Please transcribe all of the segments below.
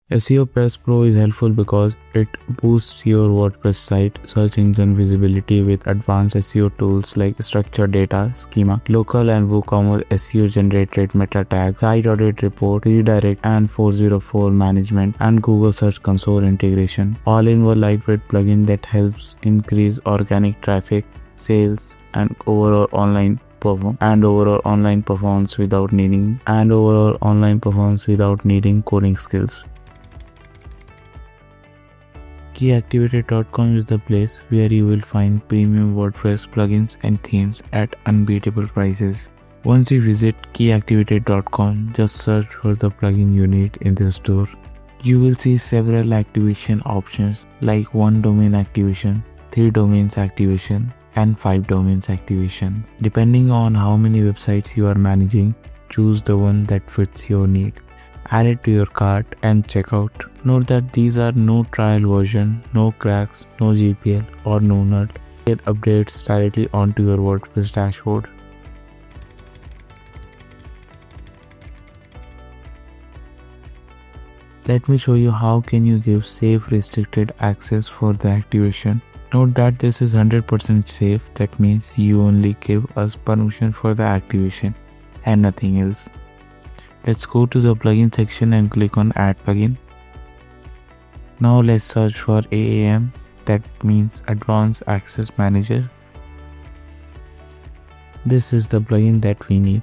SEOPress Pro is helpful because it boosts your WordPress site search engine visibility with advanced SEO tools like structured data, schema, local and WooCommerce SEO generated meta tags, site audit report, redirect and 404 management, and Google Search Console integration, all in one lightweight plugin that helps increase organic traffic, sales, and overall online performance without needing coding skills. Keyactivated.com is the place where you will find premium WordPress plugins and themes at unbeatable prices. Once you visit keyactivated.com, just search for the plugin you need in the store. You will see several activation options like 1 domain activation, 3 domains activation, and 5 domains activation. Depending on how many websites you are managing, choose the one that fits your need. Add it to your cart and check out. Note that these are no trial version, no cracks, no GPL or no nut. Get updates directly onto your WordPress dashboard. Let me show you how can you give safe restricted access for the activation. Note that this is 100% safe. That means you only give us permission for the activation and nothing else. Let's go to the plugin section and click on add plugin. Now let's search for AAM, that means Advanced Access Manager. This is the plugin that we need.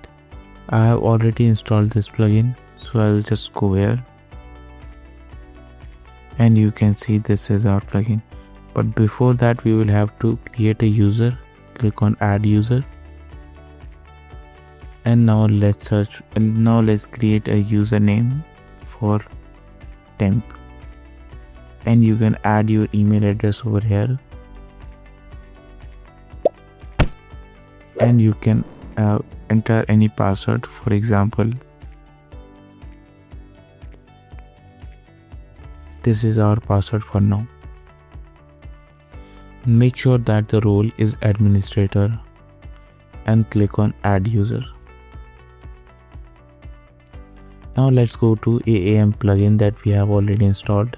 I have already installed this plugin, so I'll just go here. And you can see this is our plugin. But before that we will have to create a user. Click on add user. And now let's create a username for temp. And you can add your email address over here. And you can enter any password. For example, this is our password for now. Make sure that the role is administrator and click on add user. Now let's go to AAM plugin that we have already installed.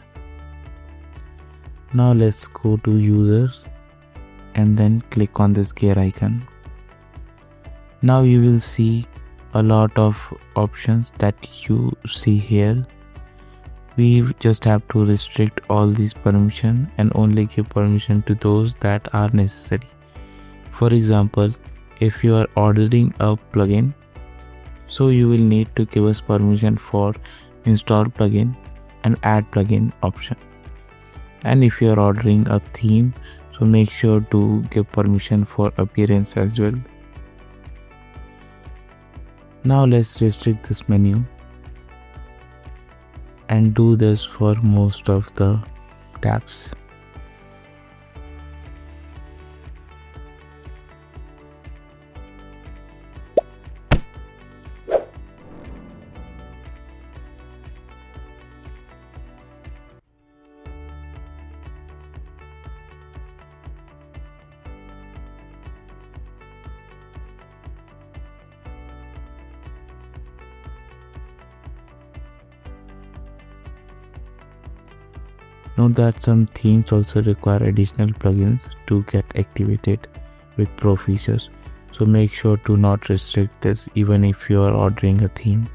Now let's go to users and then click on this gear icon. Now you will see a lot of options that you see here. We just have to restrict all these permissions and only give permission to those that are necessary. For example, if you are ordering a plugin, so you will need to give us permission for install plugin and add plugin option. And if you are ordering a theme, so make sure to give permission for appearance as well. Now let's restrict this menu and do this for most of the tabs. Note that some themes also require additional plugins to get activated with Pro features. So make sure to not restrict this even if you are ordering a theme.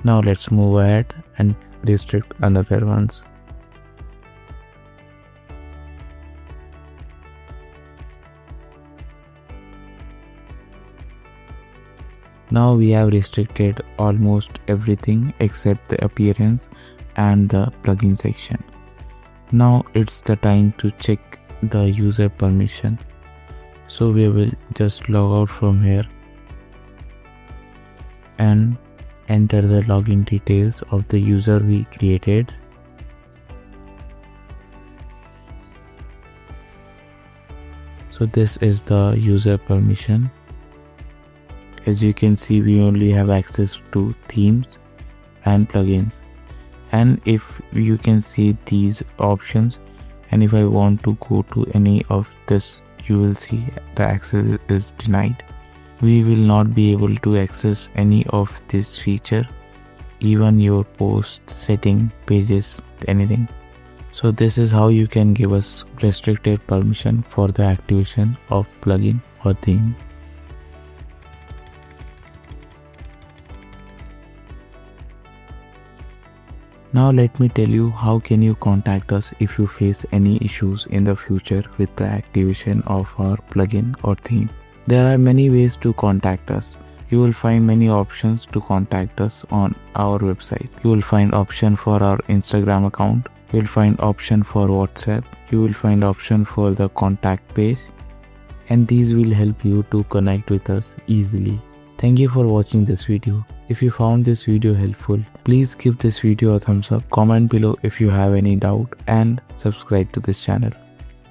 Now let's move ahead and restrict another ones. Now we have restricted almost everything except the appearance and the plugin section. Now it's the time to check the user permission. So we will just log out from here and enter the login details of the user we created. So this is the user permission. As you can see, we only have access to themes and plugins. And if you can see these options, and if I want to go to any of this, you will see the access is denied. We will not be able to access any of this feature even your post, setting, pages, anything. So this is how you can give us restricted permission for the activation of plugin or theme. Now let me tell you how can you contact us if you face any issues in the future with the activation of our plugin or theme. There are many ways to contact us. You will find many options to contact us on our website. You will find option for our Instagram account. You will find option for WhatsApp. You will find option for the contact page. And these will help you to connect with us easily. Thank you for watching this video. If you found this video helpful, please give this video a thumbs up, comment below if you have any doubt, and subscribe to this channel.